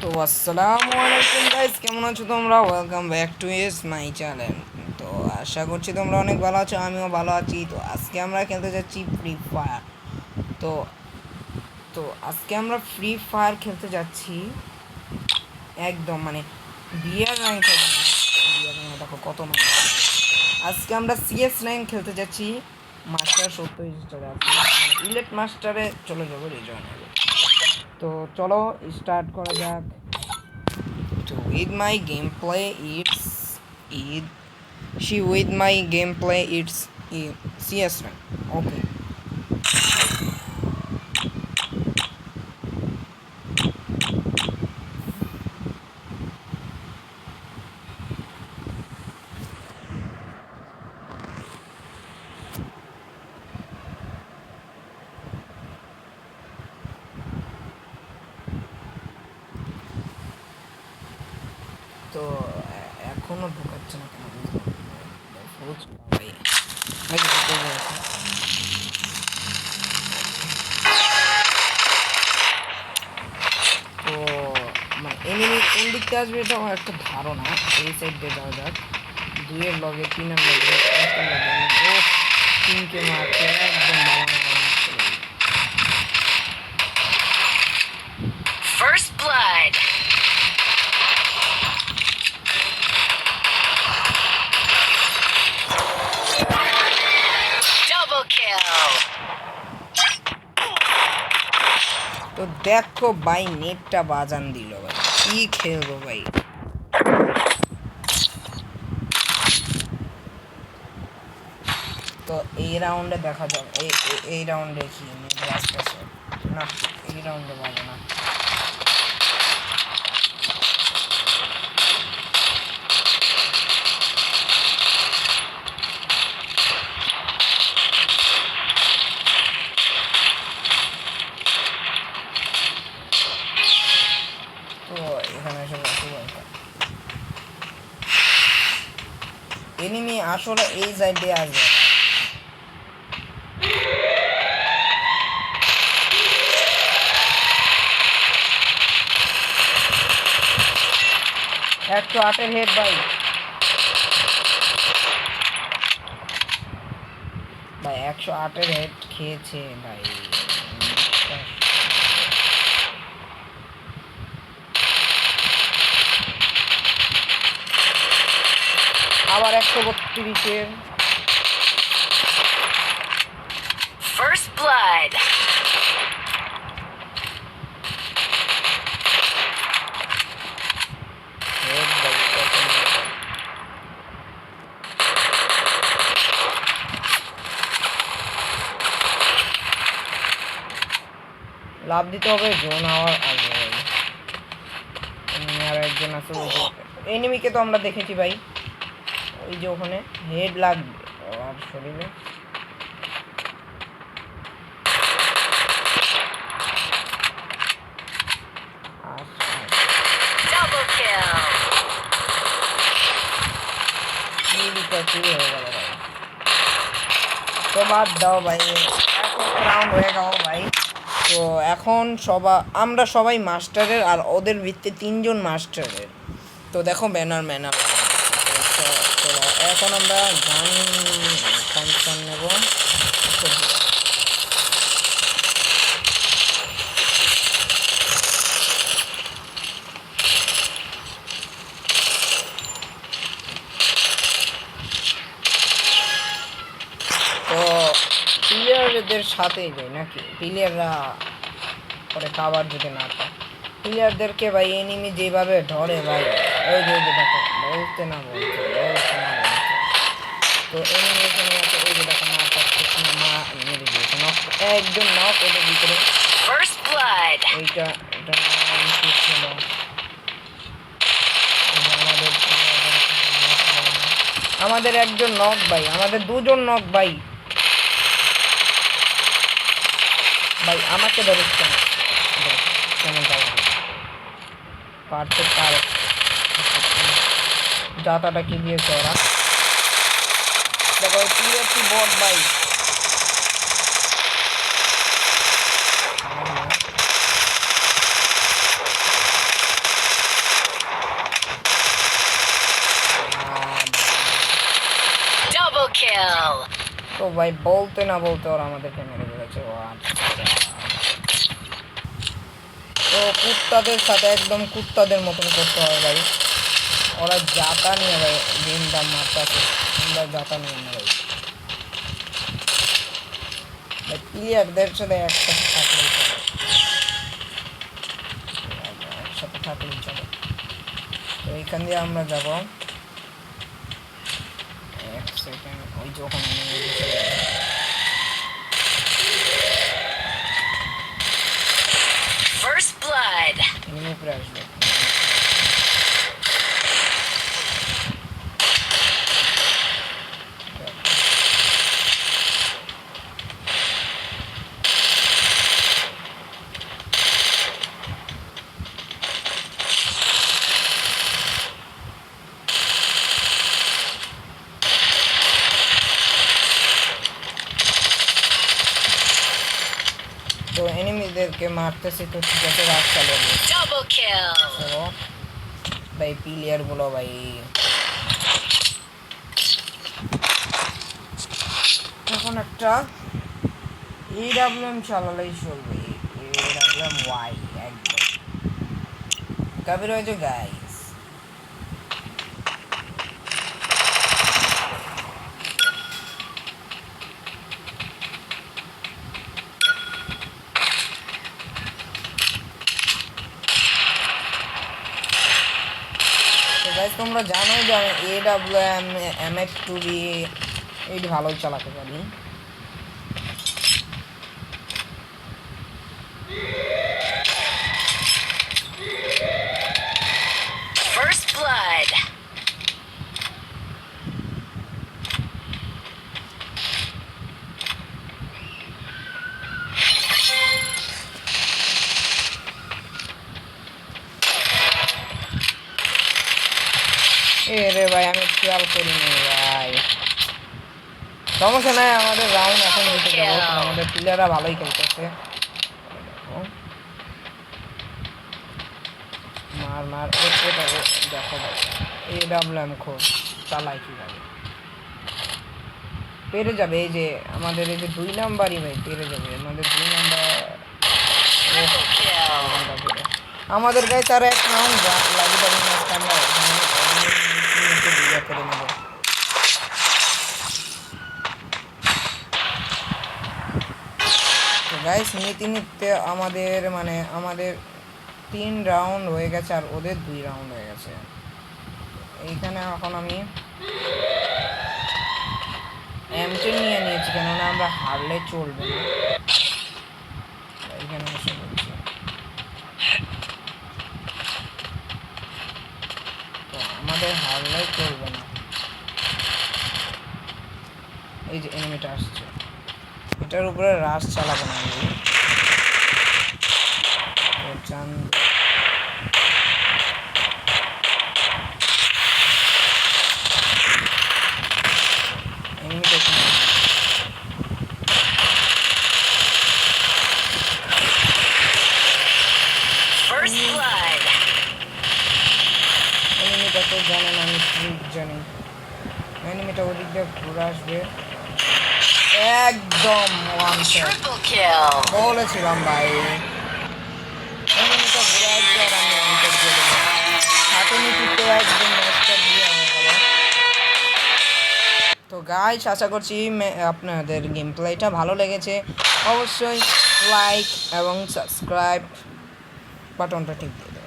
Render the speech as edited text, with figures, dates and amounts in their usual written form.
তো আসসালামু আলাইকুম গাইস, কেমন আছো তোমরা? Welcome back to my channel. তো আশা করছি তোমরা অনেক ভালো আছো, আমিও ভালো আছি। তো আজকে আমরা খেলতে যাচ্ছি ফ্রি ফায়ার। তো তো আজকে আমরা ফ্রি ফায়ার খেলতে যাচ্ছি একদম বিয়ার র্যাঙ্ক খেলতে না। বিয়ার র্যাঙ্ক দেখো কত মানুষ। আজকে আমরা সিএস র্যাঙ্ক খেলতে যাচ্ছি। মাস্টার 70 স্টারে আছি, ইলেট মাস্টারে চলে যাবো রিজনে। তো চলো স্টার্ট করা যাক। So with my gameplay with my gameplay it's CS rank. Okay. তো এখনো ঢোকাচ্ছে না কেন? তো এনিমি কোন দিক থেকে আসবে এটা আমার একটা ধারণা। এই সাইড দিয়ে যাওয়া যাক। 2-এর লগে 3-এর লগে 1-এর লগে ও 3কে মারছে একদম বাবা। First blood. Double kill. তো দেখো ভাই, নেটটা বাজান দিল ভাই, কি খেলবো ভাই। তো এই রাউন্ডে দেখা যাবে, এই রাউন্ডে কি নেট বাজতেছে না? এই রাউন্ডে বাজে না। তো এখানে এসে বসে এনিমি আসলে এই সাইডে আসবে। একশো 8-এর হেড ভাই। ভাই 108-এর হেড খেয়েছে ভাই। আবার 132-এর। First blood. লাভ দিতে হবে জোন হওয়ার আগে। আর একজন আছে, এনিমিকে তো আমরা দেখেছি ভাই, ওই যে ওখানে হেড লাগবে আর শরীরে। Double kill. তো বাদ দাও ভাই, রাউন্ড হয়ে গেল ভাই। তো এখন আমরা সবাই মাস্টারের, আর ওদের ভিত্তি 3জন মাস্টারের। তো দেখো ব্যানার ম্যানার। তো এখন আমরা গান ফাংশন নেব। তো প্লেয়ারদের সাথেই যাই নাকি? প্লেয়াররা পরে কাবার যদি না পায়, প্লেয়ারদেরকে ভাই এনিমি যেভাবে ধরে ভাই, ওই যে দেখো বলতে না বলতে। তো এনিমি এখানে আছে, ওই যে দেখো মা পাচ্ছে, মা মেরে দিয়েছে, একজন নক ওদের ভিতরে। First blood. এটা নাম কি ছিল? আমাদের একজন নক ভাই, আমাদের 2জন নক ভাই। ভাই আমাকে ধরিস কেন? কেমন পারফেক্ট। আর যাতাটা কি দিয়েছে ওরা? দেখো টিএফটি বট ভাই। তো ভাই বলতে না বলতে ওরা আমাদেরকে মেরে ফেলেছে। ও আচ্ছা। তো কুত্তাদের সাথে একদম কুত্তাদের মতন করতে হয় ভাই। ওরা যাতা নিয়ে ভাই গেমটা মারতেছে, আমরা যাতা নিয়ে না ভাই। প্লেয়ারদের সাথে একসাথে থাকলেই চলে, একসাথে থাকলেই চলে। তো এইখান দিয়ে আমরা যাব। এক সেকেন্ড, ওই যখন First blood. উপরে আসবে। তো এনিমিদেরকে মারতেছি, তো ঠিক আছে, রাত চালিয়ে দিই। Double kill. তো ভাই প্লেয়ার গুলো ভাই এখন একটা AWM চালালেই চলবে। AWM ওয়াই একদম কাবির হয়েছে গাইস। তো গাইস তোমরা জানো যে আমি AWM MX2B এইটি ভালোই চালাতে পারি। First blood. এ রে ভাই আমি খেয়াল করিনি ভাই। সমস্যা নাই, আমাদের রাউন্ড এখন জিতে যাবো। আমাদের প্লেয়াররা ভালোই খেলতেছে। মার মার দেখো ভাই, AWM খুব চালাই কিভাবে পেরে যাবে। এই যে আমাদের এই যে 2 নাম্বারই ভাই পেরে যাবে, আমাদের 2 নাম্বার। Triple kill. আমাদের গায়ে তারা এক রাউন্ড লাগিয়ে দেবে, ম্যাচটা আমরা করে নেব। তো গাইস নিতে নিতে আমাদের 3 রাউন্ড হয়ে গেছে আর ওদের 2 রাউন্ড হয়ে গেছে। এইখানে এখন আমি M10 নিয়ে নিয়েছি, কেননা আমরা হারলে চলবে না। এইখানে এসে বলছি, তো আমাদের হারলে চলবে না। এই যে এনিমিটা আসছে, এটার উপরে রাশ চালাবো না আমি। চান এনিমিটা First blood. এনিমিটা তো জানেন আমি ঠিক জানি। এনিমিটা ওদিক দিয়ে ঘুরে আসবে একদম ওয়ান শট। Triple kill. বলেছিলাম ভাই, এনিমিটা ঘুরে আসবে আর আমি ওয়ান শট দিয়ে দেবো। হাতে নিতে একদম ম্যাচটা দিয়ে হয়ে গেল। তো গাইস আশা করছি আপনাদের গেম প্লেটা ভালো লেগেছে। অবশ্যই লাইক এবং সাবস্ক্রাইব বাটনটা টিপ দিয়ে দেবেন।